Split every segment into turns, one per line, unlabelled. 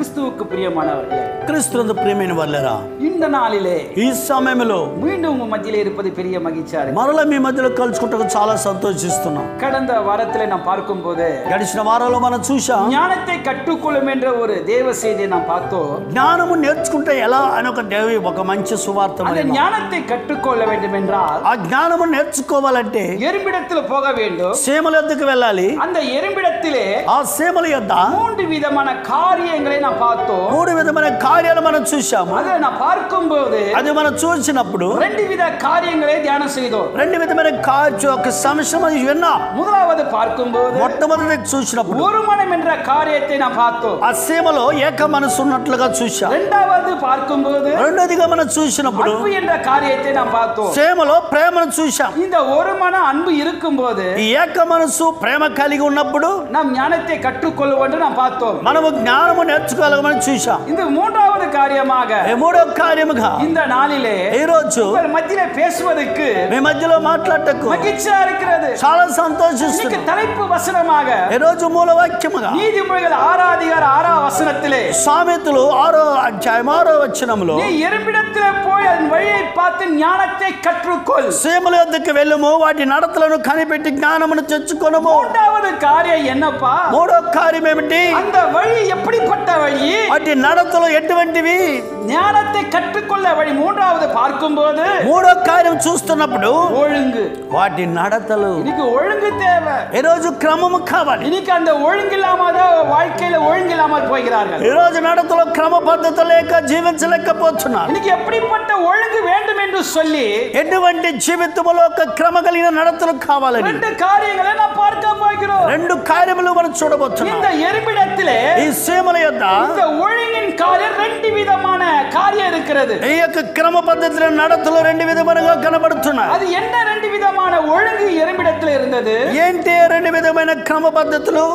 கிறிஸ்துவுக்கு பிரியமானவர்களே,
கிறிஸ்துவுக்கு பிரியమైన వాళ్ళరా,
இந்த நாளிலே
ఈ సమయంలో
மீண்டும் உங்க மத்தியிலே இருப்பது பெரிய மகிழ்ச்சியா இருக்கு.
మరల మీ మధ్యలో కలుసుకుంటకు చాలా సంతోషిస్తున్నాం.
கடந்த வாரத்திலே நாம் பார்க்கும்போது
గడిచిన వారాల్లో మనం చూశాం,
ஞானத்தை கற்றுக்கொள்ளும் என்ற ஒரு தேவ செய்தியை நாம் பார்த்தோம்.
జ్ఞానము నేర్చుకుంటే ఎలా అని ఒక మంచి సువార్త.
அந்த ஞானத்தை கற்றுக்கொள்ள வேண்டும் என்றால்
ఆ జ్ఞానము నేర్చుకోవాలంటే
எறும்பிடத்தில் போக வேண்டும்.
సేమల యొద్దకు వెళ్ళాలి.
அந்த எறும்பிடத்திலே
ఆ సేమల యొద్ద
3 விதமான காரியங்களை நாம் பார்த்தோம்.
3 విధమైన కార్యాలు మనం చూశాము.
அதை நான் பார்க்கும்போது
అది మనం చూసినప్పుడు
2 విத காரியங்களை தியானம் செய்தோம்.
2 విధమైన ఒక సమస్య మనం విన్నాం.
முதலாவது பார்க்கும்போது
మొట్టమొదటి చూసినప్పుడు
ஒரு மனம் என்ற காரியத்தை நாம் பார்த்தோம்.
ఆ సేమలో ఏక మనసు ఉన్నట్లుగా చూశాం.
இரண்டாவது பார்க்கும்போது
రెండోదిగా మనం చూసినప్పుడు
அன்பு என்ற காரியத்தை நாம் பார்த்தோம்.
సేమలో ప్రేమను చూశాం.
இந்த ஒரு மன அன்பு இருக்கும்போது
ఈ ఏక మనసు ప్రేమ కలిగి ఉన్నప్పుడు
நாம் ஞானத்தை கற்றுக்கொள்வோம் என்று நாம் பார்த்தோம்.
మనము జ్ఞానము నేర్చుకోవాలని చూశాం.
இந்த மூன்றாவது காரியமாக
మూడో కార్యముగా
இந்த நாளிலே
ఈ రోజు
உங்கள் மத்தியிலே பேசுவதற்கு
మీ మధ్యలో మాట్లాడటకు
மகிழ்ச்சியா இருக்கிறது.
చాలా సంతోషిస్తున్నాను.
இன்னைக்கு தலைப்பு வசனமாக
ఈ రోజు మూల వాక్యముగా
நீதிமொழிகள் 6 வசனத்திலே
సామెతలు 6వ అధ్యాయం 6వ వచనములో
நீ எறும்பிடத்திலே போய் அதன் வழியை பார்த்து ஞானத்தை கற்றுக்கொள்.
సేమల యొద్దకు వెళ్ళుము, వాటి నడతలను కనిపెట్టి జ్ఞానమును తెచ్చుకొనుము.
மூன்றாவது காரியம் என்னப்பா?
మూడో కార్యం ఏమిటి?
அந்த వழி எப்படிப்பட்ட வழி?
వాటి నడతలు ఎటువంటివి?
ஞானத்தை கற்றுக்கொள்ள வழி மூன்றாவது பார்க்கும்போது
మూడో కార్యం చూస్తున్నప్పుడు
ஒழுங்கு.
వాటి నడతలు.
இன்னைக்கு ஒழுங்கு தேவை.
ఈ రోజు క్రమము కావాలి.
இன்னைக்கு அந்த ஒழுங்கு இல்லாம வாழ்க்கையில ஒழுங்கு இல்லாமல் போகிறார்கள்.
ఈ రోజు నడతలో క్రమ పద్ధతి లేక జీవించలేకపోతున్నారు.
இன்னைக்கு எப்படிப்பட்ட ஒழுங்கு வேண்டும் என்று சொல்லி
ఎటువంటి జీవితంలో ఒక క్రమ కలిగిన నడతలు కావాలని
2 కాரியங்களை நாம் பார்க்க போகிறோம்.
2 కార్యములు మనం చూడబోతున్నాం.
இந்த எறும்பிடத்திலே
ఈ సేమల యొద్ద
இந்த ஒழுங்கின் காரியம் 2 விதமான காரியம் இருக்கிறது.
ఈ యొక్క క్రమ పద్ధతిలో నడతలు 2 విధములుగా కనబడుతున్నాయి.
அது என்ன 2 விதமான ஒழுங்கு எறும்பிடத்திலே இருந்தது?
ఏంటి 2 విధమైన క్రమ పద్ధతులు?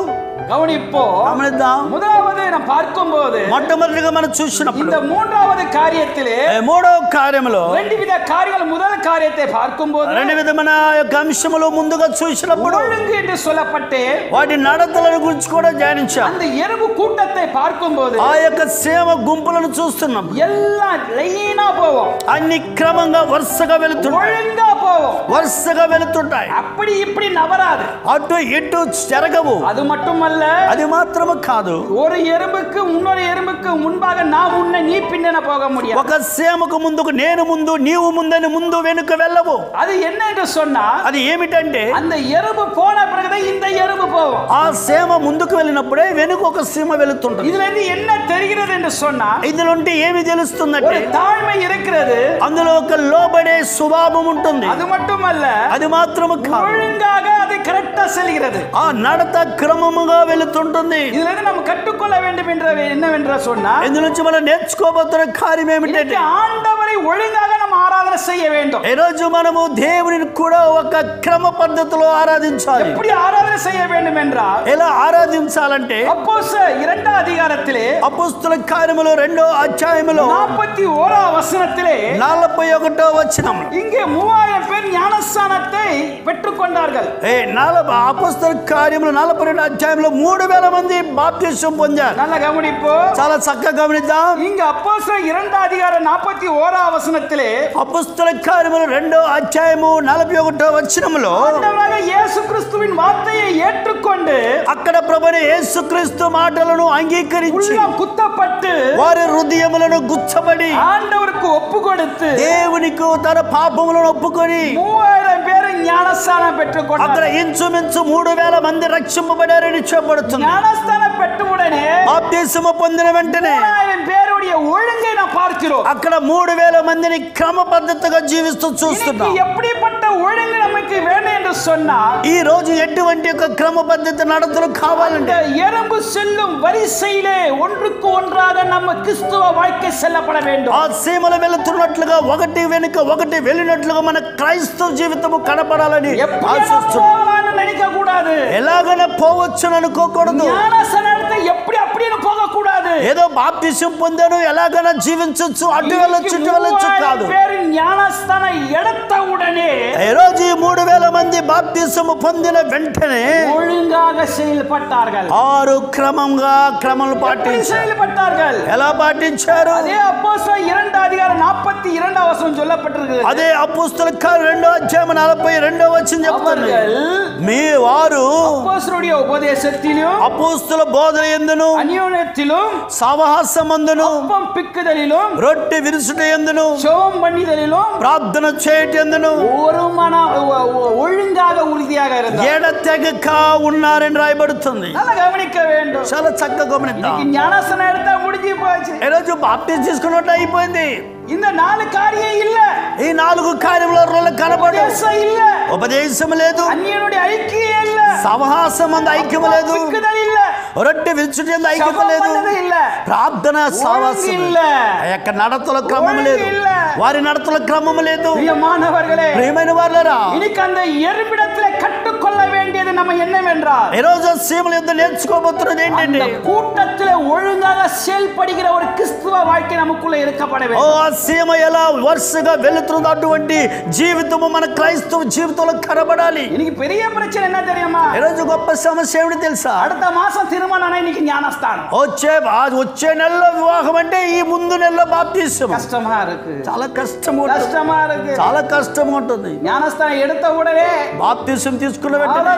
గమనిద్దాం. முதலாவது நாம் பார்க்கும்போது
మొట్టమొదటిగా మనం చూసినప్పుడు
இந்த மூன்றாவது காரியத்திலே
మూడో కార్యములో
2 வித காரியங்கள் முதல் காரியத்தை பார்க்கும்போது
2 విధమైన యొక్క అంశములు ముందుగా చూసినప్పుడు
ஒழுங்கு என்று சொல்லப்பட்டு
వాటి నడతలను గురించి కూడా ధ్యానించాం.
அந்த எறும்பு கூட்டத்தை பார்க்கும்போது
ఆ యొక్క సేవ గుంపులను చూస్తున్నాం.
எல்லாம் லைனா போவோம்.
అన్ని క్రమంగా వరుసగా వెళుతుంటాయి.
ஒழுங்கா போவோம்.
వరుసగా వెళుతుంటాయి.
அப்படி இப்படி நவராது.
అటు ఇటు జరగవు.
அது மட்டுமல்ல,
అది మాత్రమే కాదు,
ஒரு எறும்புக்கு இன்னொரு எறும்புக்கு முன்பாக நான் முன்ன நீ பின்னன போக முடியாது.
ఒక సేమకు ముందుకు నేను ముందు నీవు ముందని ముందు వెనుక వెళ్ళవు.
அது என்ன என்று சொன்னா,
అది ఏమిటంటే
அந்த எறும்பு போன பிறகு இந்த எறும்பு போகும்.
ఆ సేమ ముందుకు వెళ్ళినప్పుడే వెనుక ఒక సీమ వెళుతుంటుంది.
இதுல இருந்து என்ன தெரிகிறது என்று சொன்னா,
ఇందులో ఉంటే ఏమి తెలుస్తుందంటే
ஒரு தாழ்மை இருக்கிறது.
అందులో ఒక లోబడే స్వభావం ఉంటుంది.
அது மட்டுమல்ல,
అది మాత్రమే కాదు,
ஒழுங்காக அது கரெக்டா செல்கிறது.
ఆ నడత క్రమముగా వెళుతుంటుంది.
இதுல இருந்து நம்ம கற்றுக்கொள்ள வேண்டும் என்ற என்னவென்ற சொன்னா,
ఇందు నుంచి మనం నేర్చుకోబోతున్న కార్యం ఏమిటంటే
ஆண்டவரை ஒழுங்காக நம்ம ஆராதனை செய்ய வேண்டும்.
ఈ రోజు మనము దేవునిని కూడా ఒక క్రమ పద్ధతిలో ఆరాధించాలి.
எப்படி ஆராதனை செய்ய வேண்டும் என்றால்,
ఎలా ఆరాధించాలంటే
அப்போஸ்தலர் 2వ அதிகாரத்திலே
అపొస్తలుల కార్యములు 2వ అధ్యాయములో
41వ వచనத்திலே
41వ వచనం
இங்கே 3000 பேர் ஞானஸ்நானத்தை பெற்றுக்கொண்டார்கள்.
అపొస్తలుల కార్యములు 42వ అధ్యాయంలో 3000 మంది బాప్తిసం పొందారు.
நல்ல கவனிப்போ,
చాలా చక్కగా గమనిద్దాం.
இங்க அப்போஸ்தலர் 2వ அதிகாரம் 41వ వచనத்திலே
అపొస్తలుల కార్యములు 2వ అధ్యాయము 41వ వచనములో
ஆண்டவராக இயேசு கிறிஸ்துவின் வார்த்தையை ஏற்றுக்கொண்டு
అక్కడ ప్రభువైన యేసుక్రీస్తు మాటలను అంగీకరించి
உள்ளம் కుత్తపట్టు
వారి హృదయములను గుచ్చబడి
ஆண்டவருக்கு ஒப்பு கொடுத்து
దేవునికి తన పాపములను ఒప్పుకొని
3000 பேர் ஞானஸ்நானம் பெற்றுக்கொண்டார்கள்.
అక్కడ ఇంచుమించు 3000 మంది రక్షింపబడారని చెప్పబడుతుంది.
ஞானஸ்நானம் பெற்ற உடனே
బాప్తిసము పొందిన వెంటనే
3000 பேருடைய ஒழுங்கை நாம் பார்க்கிறோம்.
అక్కడ 3000 మందిని క్రమ పద్ధతిగా జీవిస్తూ చూస్తున్నాం.
எப்படிப்பட்ட ஒழுங்கு நமக்கு வேண்டும் என்று சொன்னா,
ఈ రోజు ఎటువంటి ఒక క్రమ పద్ధతి నడతలు కావాలంటే
எறும்பு செல்லும் வரிசையிலே ஒன்றுக்கு ஒன்றாக நம்ம கிறிஸ்துவ வாழ்க்கை செல்லப்பட வேண்டும்.
ఆ సీమలు వెళుతున్నట్లుగా ఒకటి వెనుక ఒకటి వెళ్ళినట్లుగా మన క్రైస్తవ జీవితము కనపడాలని
எப்படின்னு நினைக்க கூடாது.
ఎలాగైనా పోవచ్చును అనుకోకూడదు.
ஞானஸ்நானத்தை எப்படி அப்படின்னு போக கூடாது.
ఏదో బాప్తిసం పొందాను ఎలాగైనా జీవించొచ్చు, అటు వెళ్ళొచ్చు ఇటు వెళ్ళొచ్చు కాదు.
జ్ఞానస్నానం ఎడత ఉడనే
ఈ రోజు ఈ 3000 మంది బాప్తిసము పొందిన వెంటనే
ఒழுங்காக செயல்பட்டார்கள்.
6 క్రమం పాటించారు.
செயல்பட்டார்கள்.
ఎలా పాటించారు?
அதே அப்போஸ்தலர் 2 அதிகாரம் 42 வசனம் சொல்லப்பட்டிருக்கிறது.
అదే అపోస్తలుల కార్యం 2వ అధ్యాయం 42వ వచనం చెప్తుంది. మీ వారు
அப்போஸ்தலருடைய ఉపదేశத்திலும்
అపోస్తల బోధన యందును
అన్యోన్యத்திலும்
సహవాసమందును
அப்பம் பிக்குதலிலும்
రొట్టె విరుచుట యందును
ஜெபம் பண்ணிதலிலும்
ప్రార్థన చేయుట యందును
ஒரு மன ஒழுங்காக உறுதியாக இருந்தார்.
ఎడతెగక ఉన్నారని రాయబడుతుంది.
நல்லா கவனிக்க வேண்டும்.
చాలా చక్కగా గమనిద్దాం.
ஞானஸ்நானம் எடுத்தா முடிஞ்சு போச்சு.
ఈ రోజు బాప్టిజం తీసుకున్నట్టు అయిపోయింది.
இந்த 4 காரியம் இல்ல.
ఈ 4 కార్యములలో కనబడదు.
இல்ல.
ఉపదేశం లేదు.
అన్యునుడి ఐక్యం இல்ல.
సహవాసమందు ఐక్యం లేదు.
పిక్కుదల இல்ல.
రొట్టె విరుచుట ఐక్యం లేదు. ప్రార్థన సహవాసం
இல்ல.
ఆ యొక్క నడతల క్రమం లేదు. వారి నడతల క్రమం లేదు.
ప్రియమానవర్గలే,
ప్రియమైన వారలారా,
இன்னைக்கு அந்த எருபிடத்திலே கற்றுக்கொள்ள வேண்டியது நம்ம என்னவென்றால்
ఈ రోజు సీమల యుద్ధ నేర్చుకోబోతున్నది ఏంటంటే
கூட்டத்திலே ஒழுங்காக செயல்படுகிற ஒரு கிறிஸ்துவ வாழ்க்கை நமக்குள்ள இருக்கப்பட வேண்டும்.
ఆ సీమ ఎలా వరుసగా వెళుతున్న అటువంటి జీవితము మన క్రైస్తవ జీవితంలో కనబడాలి.
இன்னைக்கு பெரிய பிரச்சனை என்ன தெரியுமா?
ఈ రోజు గొప్ప సమస్య ఏమిటి తెలుసా?
அடுத்த మాసం తిరుమలన இன்னைக்கு ஞானஸ்தானம்.
వచ్చే నెలలో వివాహం అంటే ఈ ముందు నెలలో బాప్తిసం.
కష్టమా இருக்கு.
చాలా కష్టంగా ఉంటుంది.
కష్టమా இருக்கு.
చాలా కష్టంగా ఉంటుంది.
ஞானஸ்தானம் எடுத்த உடனே
బాప్తిసం తీసుకున్న వెంటనే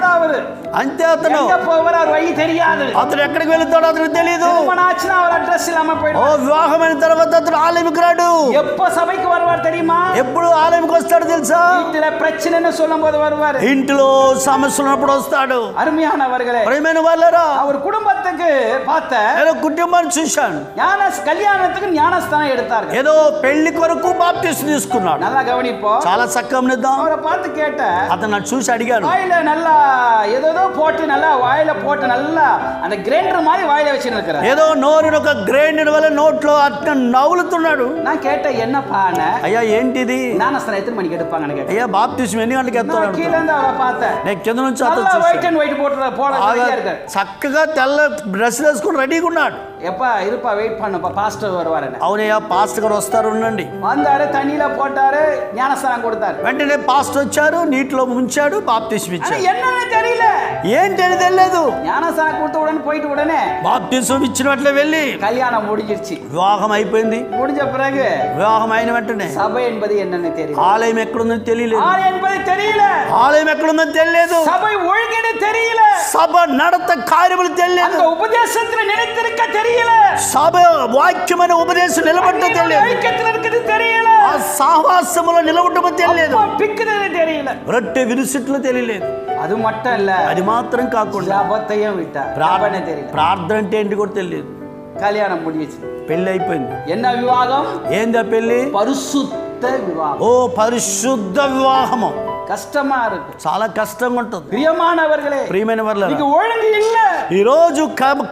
అంతే అతను
எங்க போறார் వై தெரியாது.
అతను ఎక్కడికి వెళ్తాడో అతనికి తెలియదు.
திருமணம் ஆச்சுனா அவர் అడ్రస్ ఇలామ పోయిడు.
వివాహమైన తర్వాత అతను ఆలయంకి రాడు.
எப்ப సభைకి வருவார் தெரியுமா?
ఎప్పుడు ఆలయంకి వస్తాడు తెలుసా?
ఇంటిలో ప్రశ్నను சொல்லும்போது வருவார்.
ఇంటిలో సమస్యలు ఉన్నప్పుడు వస్తాడు.
అరుమయానవర్గలే,
ప్రియమైన వాళ్ళారా,
அவர் குடும்பத்துக்கு பார்த்த
నేను కుటుంబాన్ని చూశాను.
కళ్యాణத்துக்கு ஞானஸ்தானம் எடுத்தார்கள்.
ఏదో పెళ్లి కొరకు బాప్తిసం తీసుకున్నాడు.
நல்லா கவனிப்போம்.
చాలా చక్కగా నిద్దాం.
அவரை பார்த்து கேட்ட
అతను నాకు చూసి అడిగాను.
வாயில நல்லா ஏதோ போட்டு நல்லா வாயில போட்டு நல்லா அந்த கிரைண்டர் மாதிரி வாயில வச்சிருக்காரு.
ఏదో నోరుని ఒక గ్రైండర్ వల్ల నోట్లో అట్లా నవ్వులుతున్నాడు.
நான் கேட்டேன் என்னப்பான?
అయ్యా ఏంటిది?
ஞானஸ்தானம் எத்தனை மணிக்கு எடுப்பாங்கன்னு கேட்டேன்.
అయ్యా బాప్తిసం ఎన్ని గంటలకు ఎత్తాడు?
கீழ இருந்து அவரை பார்த்தேன்.
నేను కింద నుంచి
நல்லா వైట్ అండ్ వైట్ போட்டு போட ரெடியா இருக்காரு.
చక్కగా తెల్ల డ్రెస్ వేసుకుని రెడీగా ఉన్నాడు.
எப்பா இருப்பா வெயிட் பண்ணுப்பா பாஸ்டர் வருவாருன்னு.
అవునయ్యా పాస్టర్ గారు వస్తారు ఉండండి.
வந்தாரு, தண்ணியில போட்டாரு, ஞானஸ்தானம் கொடுத்தாரு.
వెంటనే పాస్టర్ వచ్చారు, నీటిలో ముంచాడు, బాప్తిసం ఇచ్చాడు.
என்னன்னு தெரியல,
ఏంటని తెలియదు.
ஞானஸ்தானம் கொடுத்த உடனே போயிட்டு உடனே
బాప్తిసం ఇచ్చినట్లే వెళ్ళి
கல்யாணம் முடிஞ்சிருச்சு.
వివాహం అయిపోయింది.
முடிஞ்ச பிறகு
వివాహం అయిన వెంటనే
சபை என்பது என்னன்னு தெரியல.
ఆలయం ఎక్కడుందని తెలియలేదు.
ஆலயம் என்பது தெரியல.
ఆలయం ఎక్కడుందని తెలియలేదు.
சபை ஒழுங்குன்னு தெரியல.
సభ నడత కార్యములు తెలియలేదు.
அந்த ఉపదేశத்துல நிலைத்திருக்க தெரியல.
సభ వాక్యమైన ఉపదేశం నిలబడటం తెలియదు.
ஐக்கியத்துல இருக்குது தெரியல.
ఆ సహవాసములో నిలబడటం తెలియదు.
பிக்குதல் தெரியல.
రొట్టె విరుచుట్లు తెలియలేదు.
அது மட்டும் இல்ல,
అది మాత్రం కాకుండా
ஜபத்தையும் விட்டா. ஜபனே தெரியல.
ప్రార్థన అంటే ఏంటి కూడా తెలియదు.
கல்யாணம் முடிஞ்சிச்சு.
పెళ్లి అయిపోయింది.
என்ன விவாகம்?
ఏందా పెళ్లి?
பரிசுத்த விவாகம்.
ఓ పరిశుద్ధ వివాహము.
కష్టమా இருக்கு.
చాలా కష్టంగా ఉంటుంది.
ప్రియమానవర్గలే,
ప్రియమైన వాళ్ళ
నీకు ఒழுங்கு இல்ல.
ఈ రోజు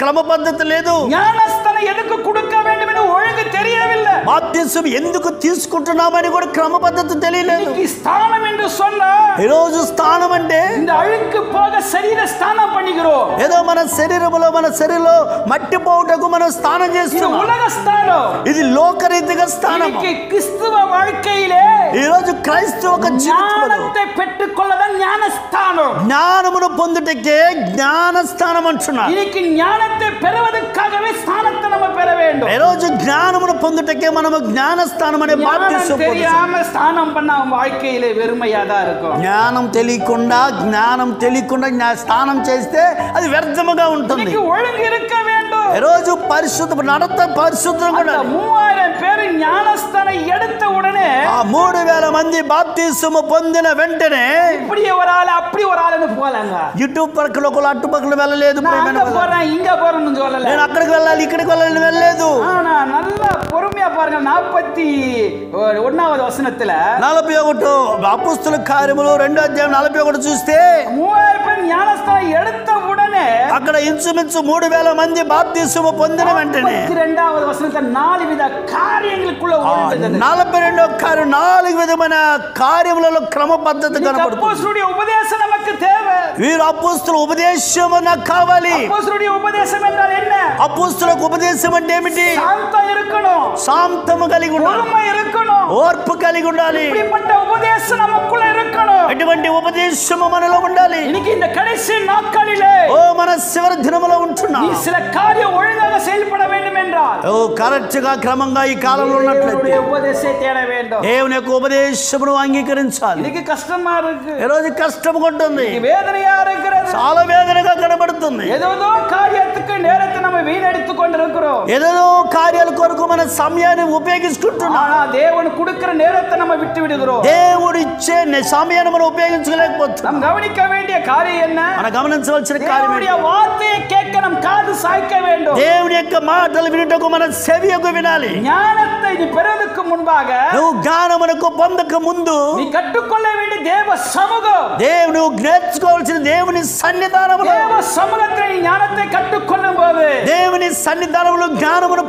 క్రమ పద్ధతి లేదు.
ஞானஸ்தானம் எதுக்கு கொடுக்க வேண்டும் என்று ஒழுங்கு தெரியவில்லை.
బాప్తిసం ఎందుకు తీసుకుంటున్నామని కూడా క్రమ పద్ధతి తెలియలేదు.
இன்னைக்கு ஸ்தானம் என்று சொன்னா
ఈ రోజు స్థానం అంటే
இந்த அழுக்கு போக శరీర ஸ்தானம் பண்ணிக்கிறோம்.
ఏదో మన శరీరంలో మట్టి పోవుటకు మనం స్నానం
இது
చేస్తున్నాం.
உலக ஸ்தானம்.
ఇది లోకరీతిగా స్థానం.
இன்னைக்கு கிறிஸ்துவ வாழ்க்கையிலே
ఈ రోజు క్రైస్తవ జీవితంలో
ஞானத்தை பெற்றுக்கொள்ளதான் ஞானஸ்தானம்.
జ్ఞానమును పొందుటకే జ్ఞానస్థానం అంటున్నారు.
இன்னைக்கு ஞானத்தை பெறுவதற்காகவே ஸ்தானத்தை நம்ம பெற வேண்டும்.
ఈ రోజు జ్ఞానమును పొందుటకే మనము జ్ఞానస్థానం అనే బాప్తిసం పొందుతాం.
தெரியாம ஸ்தானம் பண்ண வாழ்க்கையிலே வெறுமையா தான் இருக்கும்.
జ్ఞానం తెలియకుండా స్నానం చేస్తే అది వ్యర్థముగా ఉంటుంది.
இன்னைக்கு ஒழுங்கு இருக்க வேண்டும்.
ఈ రోజు పరిశుద్ధ నడత పరిశుద్ధంగా
அந்த
ఉండాలి.
3000 பேர் ஞானஸ்தானம் எடுத்த உடனே
ఆ 3000 మంది బాప్తిసము పొందిన వెంటనే
இப்படி ஒரு ஆள் அப்படி ஒரு ஆளுன்னு போலாங்க.
ఇటు పక్కల ఒకళ్ళు అటు పక్కల వెళ్ళలేదు.
நான் அங்க போறேன் இங்க போறேன்னு சொல்லல.
నేను అక్కడికి వెళ్ళాలి ఇక్కడికి వెళ్ళాలని వెళ్ళలేదు.
ஆனா நல்லா பொறுமையா பாருங்க. 41வது వచనத்துல
41 అపోస్తలుల కార్యములు 2వ అధ్యాయం 41 చూస్తే
3000 பேர் ஞானஸ்தானம் எடுத்த உடனே
అక్కడ ఇంచుమించు 3000 మంది బాప్తిసము పొందిన వెంటనే
42வது వచనத்துல 4 విధ కార్యங்களுக்குள்ள ఓడింది.
42వ కార్యం 4 విధమైన కార్యములలో క్రమ పద్ధతి కనబడుతుంది.
అపోస్తలుడి ఉపదేశం நமக்கு தேவை.
వీరు అపోస్తల ఉపదేశం నాకు కావాలి.
అపోస్తలుడి ఉపదేశం என்றால் என்ன?
అపోస్తలకు ఉపదేశం అంటే ఏమిటి?
శాంతం இருக்கணும்.
శాంతము కలిగి ఉండాలి.
பொறுமை இருக்கணும்.
ఓర్పు కలిగి ఉండాలి.
இப்படிப்பட்ட உபதேசம் நமக்குள்ள இருக்கணும்.
ఎటువంటి ఉపదేశము మనలో ఉండాలి.
இன்னைக்கு இந்த கடைசி நாட்களிலே
ఓ మన చివరి దినములో ఉంటున్నా.
நீ சில காரியம் ஒழுங்காக செயல்பட வேண்டும் என்றால்
ఓ కరెక్ట్ గా క్రమంగా ఈ కాలంలో ఉన్నట్లయితే
உபதேசத்தை தேட வேண்டும்.
దేవుని యొక్క ఉపదేశమును అంగీకరించాలి.
இன்னைக்கு కష్టமா இருக்கு.
ఈ రోజు కష్టంగా ఉంటుంది.
வேதனையா இருக்கிறது.
చాలా వేదనగా కనబడుతుంది.
ஏதோ காரியத்துக்கு நேரத்தை நம்ம வீணடித்து கொண்டிருக்கிறோம்.
ఏదో కార్యాల కొరకు మన సమయాన్ని ఉపయోగించుకుంటున్నాం.
ஆனா தேவன் கொடுக்கிற நேரத்தை நம்ம விட்டு விடுகிறோம்.
దేవుడు ఇచ్చే సమయాన్ని మనం ఉపయోగించలేకపోతున్నాం.
நாம் கவனிக்க வேண்டிய காரியம் என்ன?
మనం గమనించవలసిన కార్యం
தேவனுடைய வார்த்தையை கேட்க நம் காது சாய்க்க வேண்டும்.
దేవుని యొక్క మాటలు వినుటకు మన చెవియకు వినాలి.
ஞானத்தை நீ பெறுவதற்கு முன்பாக
నువ్వు జ్ఞానమునకు పొందక ముందు
நீ கற்றுக்கொள்ள வேண்டிய தேவ சமூகம்,
దేవుడు నేర్చుకోవాల్సిన దేవుని సన్నిధానము,
தேவ சமூகத்தில் நீ ஞானத்தை கற்றுக்கொள்ளும் போது
దేవుని సన్నిధానములో జ్ఞానమును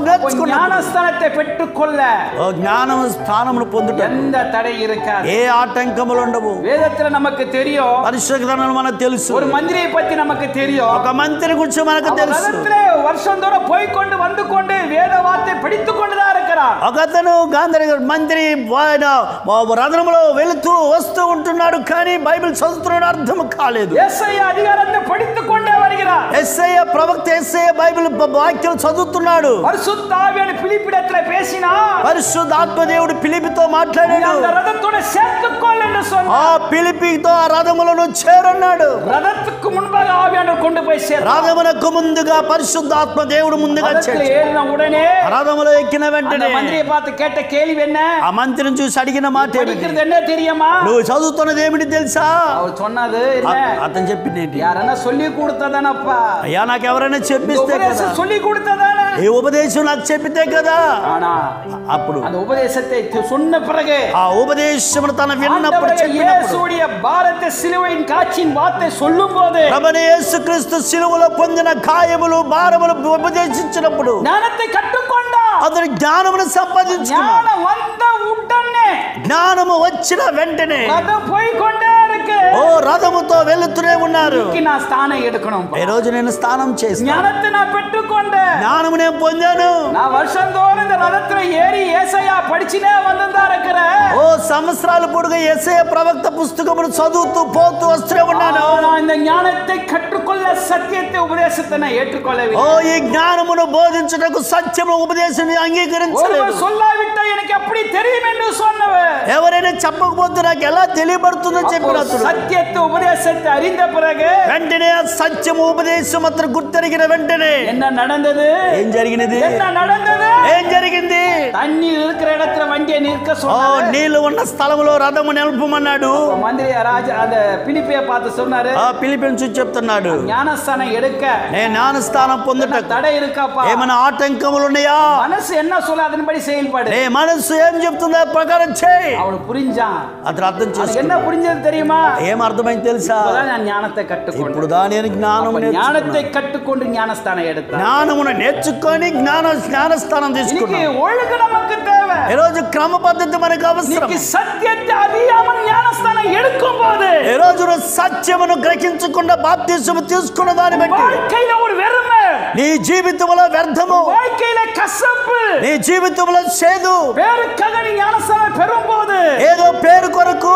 నేర్చుకున్న
ஞானஸ்தானத்தை பெற்றுக்கொள்ள
జ్ఞానం స్థానమును పొందుట
எந்த தடை இருக்காது.
ఏ ఆటంకములు ఉండవు.
வேதத்துல நமக்கு தெரியும்,
పరిశుద్ధ గ్రంథంలో మనకు తెలుసు.
ஒரு மந்திரியை பத்தி நமக்கு தெரியும்.
ఒక మంత్రి గురించి మనకు తెలుసు.
ரதத்திலே வருஷம் தோறும் போய் கொண்டு வந்து கொண்டு வேத வார்த்தை படித்துக் கொண்டுதான் இருக்கிறார்.
ఒకతను గాంధీ మంత్రి రథములో వెళుతూ వస్తూ ఉంటున్నాడు, కానీ బైబిల్ చదువుతున్నాడు అర్థం కాలేదు.
యేసయ్య అధికారాన్ని படித்துக் கொண்டே வருகிறார்.
యేసయ్య ప్రవక్త యేసయ్య బైబిల్ వాక్యాలు చదువుతున్నాడు.
పరిశుద్ధ ఆవియాను ఫిలిప్పిడத்துல பேசினார்.
పరిశుద్ధ ఆత్మదేవుడు ఫిలిప్పితో మాట్లాడాడు.
அந்த రథத்தோட சேர்த்துக்கொள் என்று சொன்னார்.
ఆ ఫిలిప్పితో ఆ రథములను చేరన్నాడు.
రథத்துக்கு முன்பாக ஆவியானவர் கொண்டு போய் சேர்த்தார்.
రథమునకు ముందుగా పరిశుద్ధ ఆత్మదేవుడు ముందుగా
ఏరిన ఉడనే
రథములో ఎక్కిన వెంటనే
మంత్రిயை பார்த்து கேட்ட கேள்வி என்ன?
ఆ మంత్రిని చూసి అడిగిన మాట
படிக்கிறது என்ன தெரியுமா?
నువ్వు చదువుతున్నది ఏమిటి తెలుసా?
அவர் சொன்னது என்ன?
అతను చెప్పింది ఏంటి?
யாரన్నా சொல்லி கொடுத்ததானப்பா?
అయ్యా నాకు ఎవరైనా చెప్పిస్తే కదా,
சொல்லி கொடுத்ததானே
ఈ ఉపదేశం నాకు చెప్పితే కదా.
ஆனா
అప్పుడు
அந்த உபதேசத்தை சொன்ன பிறகு
ఆ ఉపదేశమును తన విన్నప్పుడు
యేసుடைய భారత సిలువైన కాచిన వార్త சொல்லும்போது
ప్రభువైన యేసుక్రీస్తు సిలువలో పొందిన గాయములు భారములు ఉపదేశించినప్పుడు
జ్ఞానத்தை కట్టుకొండా.
అతను జ్ఞానమును సంపాదించుకున్నాడు.
జ్ఞానం வந்த உடனே,
జ్ఞానము వచ్చిన వెంటనే
రథం పోయి கொண்டே இருக்கு.
ఓ రథముతో వెళుతూనే ఉన్నారు.
నా స్థానం ఎడుకணும்.
ఈ రోజు నేను స్నానం చేసి
జ్ఞానத்தை நான் பெற்றுக்கொண்டேன்.
జ్ఞానము నేను పొందాను.
నా வருஷந்தோறும் இந்த ரதத்துல ஏறி ஏசாயா படிச்சினே வந்துதான் இருக்கிறேன்.
ఓ సంవత్సరాల పొడుగు యేసయ్య ప్రవక్త పుస్తకమును చదువుతూ పోతూ వస్తూనే ఉన్నాను.
இந்த ஞானத்தை கற்றுக்கொள்ள సత్యத்தை ఉపదేశத்தை நான் ఏற்றுకొள்ளவில்லை.
ఓ ఈ జ్ఞానమును బోధించుటకు సత్యము ఉపదేశాన్ని అంగీకరించలేదు.
சொல்லாவிட்டா எனக்கு எப்படி தெரியும் என்று சொன்னவர்.
ఎవరైనా చెప్పకపోతే నాకు ఎలా తెలియబడుతుందో చెప్పినప్పుడు
సత్యத்தை ఉపదేశத்தை அறிந்த பிறகு
వెంటనే ఆ సత్యము ఉపదేశం అతను గుర్తెరిగిన వెంటనే
என்ன நடந்தது?
ఏం జరిగినది?
என்ன நடந்தது?
ఏం జరిగింది?
தண்ணீர் இருக்கிற இடத்துல வண்டியை நிற்க சொன்னார்.
నీళ్లు ఉన్న స్థలంలో రథము నిలుపమన్నాడు.
మంత్రి రాజా அந்த పిలిపిயை பார்த்து சொன்னாரு,
ఆ ఫిలిప్పీని చూసి చెప్తున్నాడు,
ஞானஸ்தானம் எடுக்க
నేను జ్ఞానస్థానం పొందుట
தடை இருக்காப்பா?
ఏమైనా ఆటంకములు ఉన్నాయా?
మనసు என்ன சொல்ல அதன்படி செயல்படு.
నీ మనసు ఏం చెప్తుందో ప్రకారం చేయి.
அவனு புரிஞ்சான்.
అతను అర్థం
என்ன
చేసుకున్నాడు.
புரிஞ்சது தெரியுமா?
ఏం అర్థమైంది తెలుసా?
நான் ஞானத்தை கற்றுக்கொண்டேன்.
ఇప్పుడు నేను జ్ఞానం
ஞானத்தை கற்றுக்கொண்டு ஞானஸ்தானம் எடுத்தான்.
జ్ఞానమును నేర్చుకొని జ్ఞానస్థానం తీసుకున్నాను.
ஒழுங்கு நமக்கு தேவை.
ఈ రోజు క్రమ పద్ధతి మనకు అవసరం.
సత్యத்தை அறியாமல் ஞானஸ்தானம் எடுக்கும் போது
ఈ రోజు సత్యమును గ్రహించకుండా బాప్తిసము తీసుకున్న దాన్ని బట్టి
வாழ்க்கையில ஒரு வெறுமை,
నీ జీవితంలో వ్యర్థము,
வாழ்க்கையில கசப்பு,
నీ జీవితంలో చేదు,
பேருக்காக நீ ஞானஸ்தானம் பெறும்போது
ఏదో పేరు కొరకు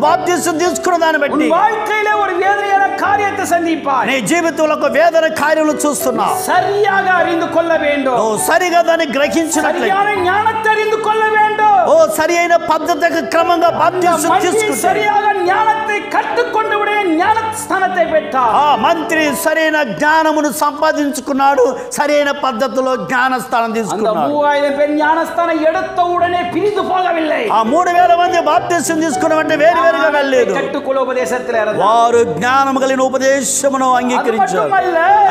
బాప్తిసం తీసుకున్న దాన్ని బట్టి
வாழ்க்கையில ஒரு வேதனையான காரியத்தை சந்திப்பாய்.
నీ జీవితంలో ఒక వేదన కార్యములు చూస్తున్నావు.
சரியாக அறிந்து கொள்ள வேண்டும்.
ఓ సరిగా దాన్ని గ్రహించినట్లయితే,
சரியான ஞானத்தை அறிந்து கொள்ள வேண்டும்.
ఓ సరి అయిన పద్ధతికి క్రమంగా బాప్తిసం తీసుకుంటే
சரியாக ஞானத்தை கற்றுக்கொண்டு உடைய ஞானஸ்தானத்தை பெற்றார்.
ఆ మంత్రి సరైన జ్ఞానమును సంపాదించుకున్నాడు, సరైన పద్ధతిలో జ్ఞానస్థానం
அந்த
తీసుకున్నాడు.
3000 பேர் ஞானஸ்தானம் எடுத்த உடனே பிரிந்து போகவில்லை.
ఆ 3000 మంది బాప్తిసం తీసుకున్న వెంటనే వేరువేరుగా వెళ్ళలేదు.
கற்றுக்கொள்ள ఉపదేశத்தில் இருந்தார்.
వారు జ్ఞానము కలిగిన ఉపదేశమును అంగీకరించారు.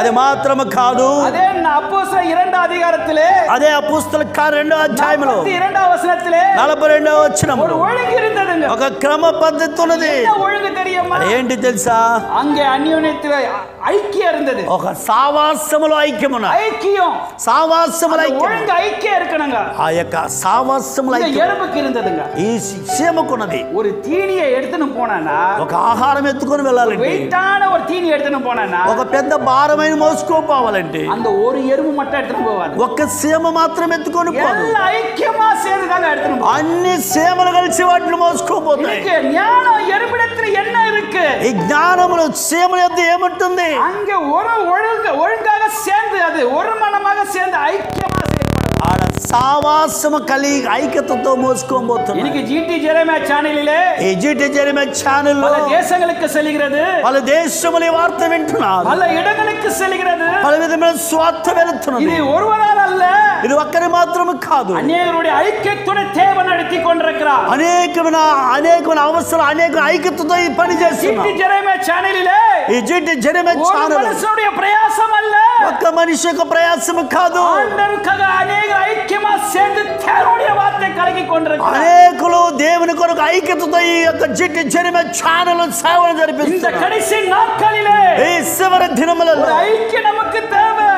అది మాత్రమే కాదు,
அதே அப்போஸ்தலர் 2 அதிகாரத்திலே,
అదే అపోస్తలుల కార్యం 2వ అధ్యాయములో
42వ వచనத்திலே
42వ వచనములో
ஒரு ஒழுங்கு இருந்ததுங்க.
ఒక క్రమ పద్ధతి ఉన్నది.
என்ன ஒழுங்கு தெரியுமா?
ఏంటి తెలుసా?
அங்கே அந்யோன்யத்தில் ஐக்கியம் இருந்தது.
ఒక సావాసములో ఐక్యమున
ஐக்கியம்
సావాసములో ఐక్యం,
ஒழுங்கு ஐக்கியம் இருக்கணுங்க.
ఆ యొక్క సావాసములో
ఎరుపుకి இருந்ததுங்க.
ఈ సీమకున్నది.
ஒரு தீனியை எடுத்துன்னு போனானா,
ఒక ఆహారం ఎత్తుకొని వెళ్ళాలంటే,
వెయిటాன ஒரு தீனி எடுத்துன்னு పోనానా,
ఒక పెద్ద భారమైన మోసుకోపోవాలంటే
அந்த ஒரு ఎరుపు மட்டும் எடுத்துன்னு పోవాలి.
ఒక్క సీమ మాత్రం ఎత్తుకొని పోదు.
எல்லா ஐக்கியமா சேர்ந்து தாங்க எடுத்துன்னு போవాలి.
అన్ని సీమలు కలిసి వాటిని మోసుకోపోతాయి.
ஞானம் ఎరుపిடத்துல என்ன இருக்கு?
ఈ జ్ఞానములో సీమల యొక్క ఏముంటుంది?
அங்க ஒரு ஒழுங்காக சேர்ந்து அது ஒரு மனமாக சேர்ந்து ஐக்கியமா
ఆడ సావాసము కలిగి ఐక్యతతో మోసుకోబోతుంది.
இன்னைக்கு ஜிடி ஜெரேமியா சேனலிலே,
ఈ జీటీ జెరమియా ఛానల్లో
பல தேசங்களுக்கு செல்கிறது,
పలు దేశముల వార్త వింటున్నారు,
பல இடங்களுக்கு செல்கிறது.
పలు విధమైన స్వార్థ వెళుతున్నది.
இது ஒருவரால் அல்ல,
ఇది ఒక్కరి మాత్రమే కాదు.
அநேகருடைய ஐக்கியத்துடன் தேவன் நடத்தி கொண்டிருக்கிறார்.
అనేకమైన అవసరం, అనేక ఐక్యతతో ఈ పని చేస్తున్నారు.
ஜிடி ஜெரேமியா சேனலிலே
ఈ జీటీ జెరమియా
ஒரு
ఛానల్
மனுஷனுடைய பிரயாசம் அல்ல,
ఒక్క మనిషి యొక్క ప్రయాసము కాదు.
ஆண்டவருக்காக அநேக ஐக்கியமா சேர்ந்து தேவனுடைய வார்த்தை கலக்கி கொண்டிருக்கிறார்.
అనేకులు దేవుని కొరకు ఐక్యతతో ఈ యొక్క జీటీ జెరమియా ఛానల్ సేవలు
இந்த
జరిపిస్తున్నారు.
கடைசி நாட்களிலே
ఈ చివరి దినములలో
ஒரு ஐக்கியம் நமக்கு தேவை.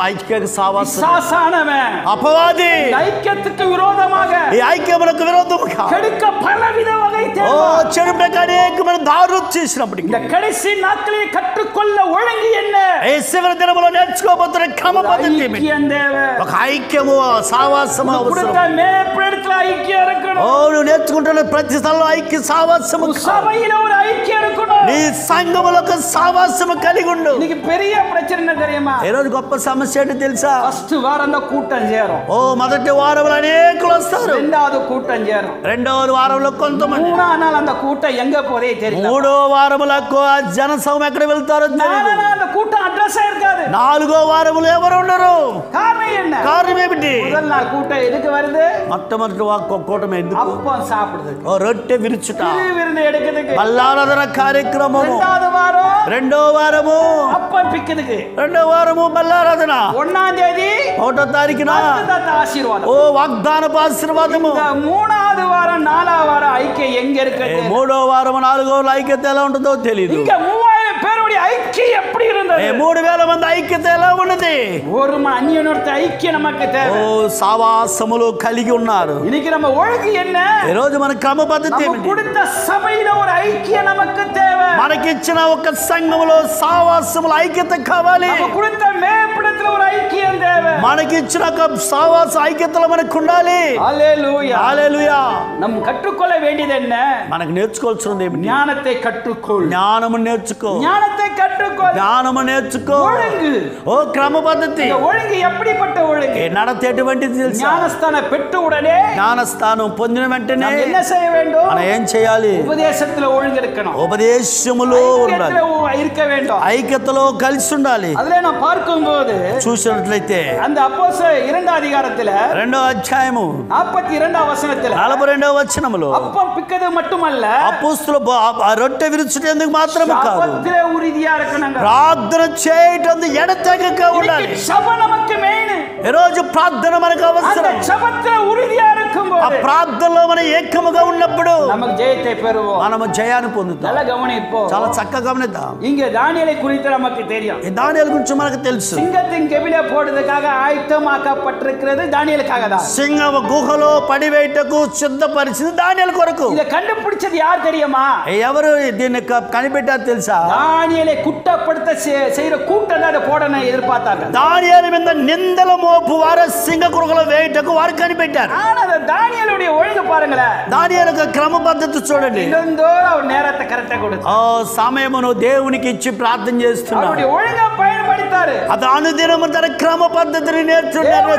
ఐక్య సావాసం
சாசானவன்
అపవాది
இந்த ஐக்கியத்துக்கு விரோதமாக
ఈ ఐక్యములకు విరోధముగా
கெடுக்க பலவித வகை
ఓ
தேவை.
చెడు అనేకమైన దారులు చేసినప్పటికీ
இந்த கடைசி நாட்களில் கற்றுக்கொள்ள ஒழுங்கு என்ன?
ఈ చివరి దినములో నేర్చుకోబోతున్న క్రమ పద్ధతి ఏమిటి?
ஐக்கியம் தேவை.
ఒక ఐక్యము సావాసము అవసరం.
கொடுத்த மேற்படத்துல ஐக்கியம்
ఓ
இருக்கணும்.
నువ్వు నేర్చుకుంటున్న ప్రతి స్థలంలో ఐక్య సావాసము
சபையில ஒரு ஐக்கியம் இருக்கணும்.
నీ సంఘములో ఒక సావాసము కలిగి ఉండు.
இன்னைக்கு பெரிய பிரச்சனை என்ன தெரியுமா?
ఈ రోజు గొప్ప సమస్య ఏంటో తెలుసా?
ஃபர்ஸ்ட் வாரம் தான் கூட்டம் சேரும்,
ఓ మొదటి వారంలో అనేకులు వస్తారు,
ரெண்டாவது கூட்டம் சேரும்,
రెండవ వారంలో కొంతమంది,
மூணாவது நாள் அந்த கூட்டம் எங்க போதே தெரியல,
మూడో వారములకు ఆ జనసమూహం ఎక్కడ వెళ్తారో తెలియదు,
நாலாவது நாள் அந்த கூட்டம் அட்ரஸ் இருக்காது.
నాలుగో వారములు ఎవరు ఉండరు.
காரணம் என்ன?
కారణం ఏమిటి?
முதல் நாள் கூட்டம் எதுக்கு வருது?
మొట్టమొదటి కూటమి ఎందుకు?
அப்பம் சாப்பிடுறது,
ఓ రొట్టె విరుచుట,
விருந்து எடுக்கிறதுக்கு.
బల్లారాధన కార్యక్రమము.
ரெண்டாவது வாரம்
రెండో వారము
அப்பம் பிக்கிறதுக்கு.
రెండో వారము బల్లారాధన.
1ஆம் தேதி
1వ తారీఖున
வாக்குத்தத்த ఆశీర్వాదం.
ఓ వాగ్దానపు ఆశీర్వాదము.
இந்த மூணாவது வாரம் நாலாவது வாரம் ஐக்கியம் எங்க இருக்கு?
మూడో వారము నాలుగో ఐక్యత ఎలా ఉంటుందో తెలియదు.
இங்க 3000 பேருடைய ஐக்கியம் எப்படி இருந்தது?
3000 మంది ఐక్యత ఎలా ఉన్నది?
ஒரு அந்நியனோட ஐக்கியம் நமக்கு
ఓ
தேவை.
సావాసములు కలిగి ఉన్నారు.
இன்னைக்கு நம்ம ஒழுங்கு என்ன?
ఈ రోజు మన క్రమ పద్ధతి
நம்ம
ఏమిటి?
கொடுத்த சபையில ஒரு ஐக்கியம் நமக்கு தேவை.
మనకిచ్చిన ఒక సంఘములో సావాసముల ఐక్యత కావాలి.
நம்ம கொடுத்த மேற்படத்துல ஒரு ஐக்கியம் தேவை.
మనకిచ్చిన ఒక సావాస ఐక్యతలో మనకు ఉండాలి.
ஹல்லேலூயா.
హల్లెలూయా.
நம்ம కట్టుకొల్ల வேண்டியது என்ன?
మనకు నేర్చుకోవాల్సింది ఏమిటి?
ஞானத்தை கற்றுக்கொள்.
జ్ఞానము నేర్చుకో.
ஞானத்தை கற்றுக்கொள்.
జ్ఞానము నేర్చుకో.
ஒழுங்கு.
ఓ క్రమ పద్ధతి.
இந்த ஒழுங்கு எப்படிப்பட்ட ஒழுங்கு?
నడత ఎటువంటిది తెలుసా?
ஞானஸ்தானம் பெற்ற உடனே
జ్ఞానస్థానం పొందిన వెంటనే
நாம் என்ன செய்ய வேண்டும்?
మనం ఏం చేయాలి?
உபதேசத்துல ஒழுங்கு இருக்கணும்,
ఉపదేశములో ఉండాలి,
ஐக்கியத்துல இருக்க வேண்டும்.
ఐక్యతలో కలిసి ఉండాలి.
அதுல நாம் பார்க்கும்போது
చూసినట్లయితే
அந்த அப்போஸ்தலர் 2వ அதிகாரத்துல
2వ అధ్యాయము
42వ వచనத்துல
42వ వచనములో
அப்பம் பிக்கிறது மட்டுமல்ல,
అపోస్తలులు ఆ రొట్టె విరుచుటేందుకు మాత్రమే కాదు,
சபத்திலே உறுதியா இருக்கணுங்க.
ప్రార్థన చేయటం ఎడతెగక ఉండాలి.
சபை நமக்கு மெயின்.
ఈ రోజు ప్రార్థన మనకు
அந்த
అవసరం.
சபத்திலே உறுதியா
ఆ
இருக்கும்போது
ప్రార్థనలో మనం ఏకముగా ఉన్నప్పుడు
நமக்கு ஜெயத்தை பெறுவோம்.
మనము జయాన్ని పొందుతాం.
நல்ல கவனிப்போம்.
చాలా చక్కగా గమనిద్దాం.
இங்க தானியேலை குறித்து நமக்கு தெரியும்.
ఈ దానియేలు గురించి మనకు తెలుసు.
சிங்கத்தின் கெபிலே போடுறதுக்காக ஆயத்தமாக்கப்பட்டிருக்கிறது தானியேலுக்காக தான்.
సింహ గుహలో పడివేయటకు సిద్ధపరిచింది దానియేలు కొరకు.
இத కண்டுபிடிச்சது யார் தெரியுமா?
ఎవరు దీన్ని కనిపెట్టారు తెలుసా?
தானியேலை குற்றப்படுத்த செய்யற கூட்டம் தான் போடணும் எதிர்பார்த்தாங்க.
దానియేలు మీద నిందల మోపు వారు సింహ గుహలో వేయటకు వారు కనిపెట్టారు.
ஆனா அந்த தானியேலுடைய ஒழுங்கு பாருங்களேன்.
దానియేలు యొక్క క్రమ పద్ధతి చూడండి.
இன்னொந்தோ அவர் நேரத்தை கரெக்டா கொடுத்து
ఆ సమయమును దేవునికి ఇచ్చి ప్రార్థన చేస్తున్నాడు.
அவருடைய ஒழுங்கா பயன்படுத்தாரு.
అతను అనుదినము తన క్రమ పద్ధతిని నేర్చుకున్నాడు.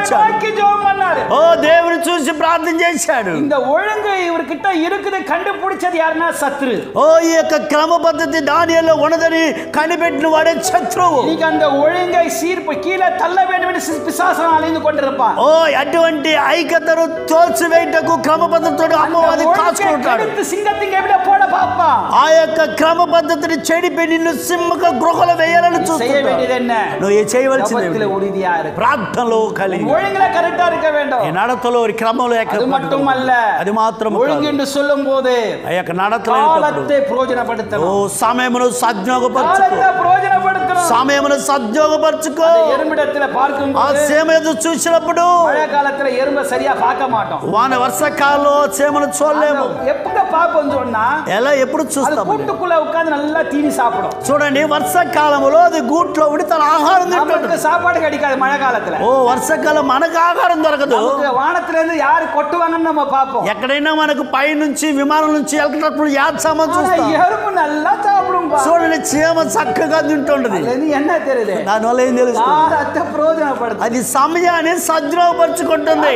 ஜெபம் பண்ணாரு.
ఓ దేవుని చూసి ప్రార్థన చేశాడు.
இந்த ஒழுங்கு இவர்கிட்ட இருக்குது கண்டுபிடிச்சது யாருன்னா சத்ரு.
ఓ ఈ యొక్క క్రమ పద్ధతి దానియేలులో ఉన్నదని కనిపెట్టిన వాడే శత్రువు.
இன்னைக்கு அந்த ஒழுங்கை சீர்ப்பு கீழே தள்ள வேண்டும் என்று பிசாசம் அலைந்து கொண்டிருப்பான்.
ఓ అటువంటి ఐక్యతను తోచివేయటకు క్రమ పద్ధతితో అమ్మవాది కాచుకుంటాడు.
సింగத்தின் கெபிலே போட பாப்பான்.
ఆ యొక్క క్రమ పద్ధతిని చెడిపి నిన్ను సింహక గృహలో వేయాలని
செய்ய
చూస్తున్నాడు.
வேண்டியது என்ன?
నువ్వు చేయవలసింది
ஜெபத்திலே உறுதியா இருக்கு.
ప్రార్థనలో కలిగి
ஒழுங்குல கரெக்டா இருக்க வேண்டும்.
ఈ నడతలో ఈ క్రమంలో
அது மட்டுமல்ல,
అది మాత్రం
ஒழுங்கு என்று சொல்லும்போது
ఆ యొక్క నడతలో
காலத்தை பிரயோஜனப்படுத்தணும்.
ఓ సమయమును సద్వినియోగపరచుకో.
காலத்தை பிரயோஜனப்படுத்தணும். பயன்படுத்தணும்.
సమయమును సద్వినియోగపరచుకో.
எறும்பிடத்துல
ఆ
பார்க்கும்போது
సేమ ఎదురు చూసినప్పుడు
மழை காலத்துல ఎరుம்ப சரியா பார்க்க மாட்டோம்.
వర్షాకాలంలో సేమను చూడలేము.
எப்ப பாப்போம் சொன்னா
ఎలా ఎప్పుడు
அது
చూస్తాము?
கூட்டுக்குள்ள உட்கார்ந்து நல்லா தீனி சாப்பிடும்.
చూడండి, వర్షాకాలంలో అది గూట్లో ఉండి తన ఆహారం తింటుంది.
நமக்கு சாப்பாடு கிடைக்காது மழை காலத்துல.
ఓ వర్షాకాలం మనకు ఆహారం దొరకదు.
நமக்கு వానத்துல இருந்து யாரு கொட்டுவாங்கன்னு நம்ம பாப்போம்.
ఎక్కడైనా మనకు పై నుంచి విమానం నుంచి వెళ్ళేటప్పుడు యాత్సామని చూస్తాం.
ఎరుపు நல்லா சாப்பிடும்.
చూడండి, చీమ చక్కగా తింటుంటది.
என்ன தெரியுது?
దానివల్ల ఏం తెలుస్తుంది?
ప్రయోజనపడుతుంది.
అది సమయాన్ని సద్వినియోగపరచుకుంటుంది.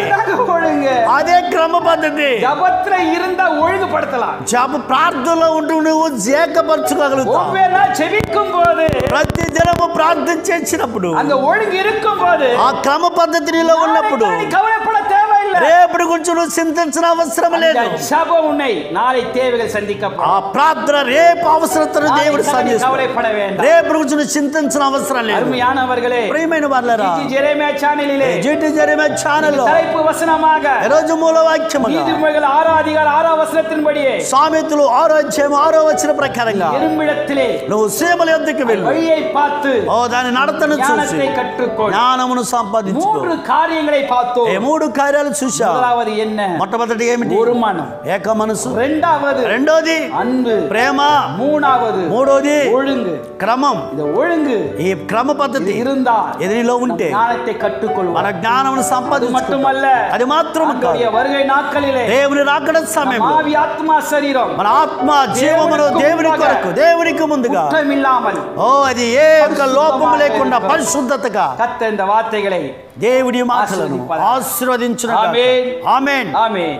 అదే క్రమ పద్ధతి.
జపత్ర இருந்தா ஒழுங்குபடுத்தலாம்.
జప ప్రార్థనలో ఉంటూ నువ్వు ఏకపరచుకోగలుగుతావు.
ஒவ்வொரு நாள் ஜெபிக்கும் போது,
ప్రతి దినము ప్రార్థన చేసినప్పుడు,
அந்த ஒழுங்கு இருக்கும் போது,
ఆ క్రమ పద్ధతి నీలో ఉన్నప్పుడు
కవలపడ தேவையில்லை.
రేపటి గురించి నువ్వు చింతించిన అవసరం లేదు.
జపం ఉన్నాయి, నాளை தேவைகள் சந்திக்கப்படும்.
ఆ ప్రార్థన రేపు అవసరతను దేవుడు సంధిస్తాడు.
కవలపడ వేண்டாం.
రేపటి గురించి నువ్వు చింతించిన అవసరం లేదు.
అరుமையானவர்களே,
ప్రియమైన వారలారా,
జెరెమియా ఛానలిலே,
జెరెమియా ఛానల్లో
தலைப்பு వచనமாக
ఈ రోజు మూల వాక్యముగా
నీతిమంతుల 6వ అధ్యాయం 6వ వచనத்தின்படியே
సామెతలు 6వ అధ్యాయం 6వ వచన ప్రకారంగా
ఎరుమిడத்திலே
నువ్వు సేమల యొద్దకు వెళ్ళు.
వழியை பார்த்து
ఓ దాని నడతను చూసి
జ్ఞానத்தை కట్టుకో.
జ్ఞానమును సంపాదించుకో.
3 కార్యங்களை பார்த்தோம்.
ఈ 3 కార్యాలు చూశా.
முதலாவது என்ன?
మొట్టమొదటి ఏమిటి?
ஒரு மனம்,
ఏక మనసు.
రెండోది
అన్బు, ప్రేమ. మూడోది
ఒழுங்கு,
క్రమం.
ఇది ఒழுங்கு.
ఈ క్రమ పద్ధతి
இருந்தா
ఎదిరిలో ఉంటే
జ్ఞానத்தை కట్టుకొల్వ.
మన జ్ఞానమును సంపాదించుకుంటాం. అది మాత్రమే కాదు,
வருகை నాட்களிலே
దేవుని రాకడ సమయంలో
ఆవి ఆత్మ శరీరం,
మన ఆత్మ జీవమును దేవుని కొరకు, దేవునికి ముందుగా
కుట్రమిల్లాமல்,
ఓ అది ఏక లోపము లేకుండా పరిశుద్ధతగా
కర్త இந்த வார்த்தைகளை
దేవుడి మాటలను ఆశీర్వదించును.
ఆమేన్.
ఆమేన్.
ఆమేన్.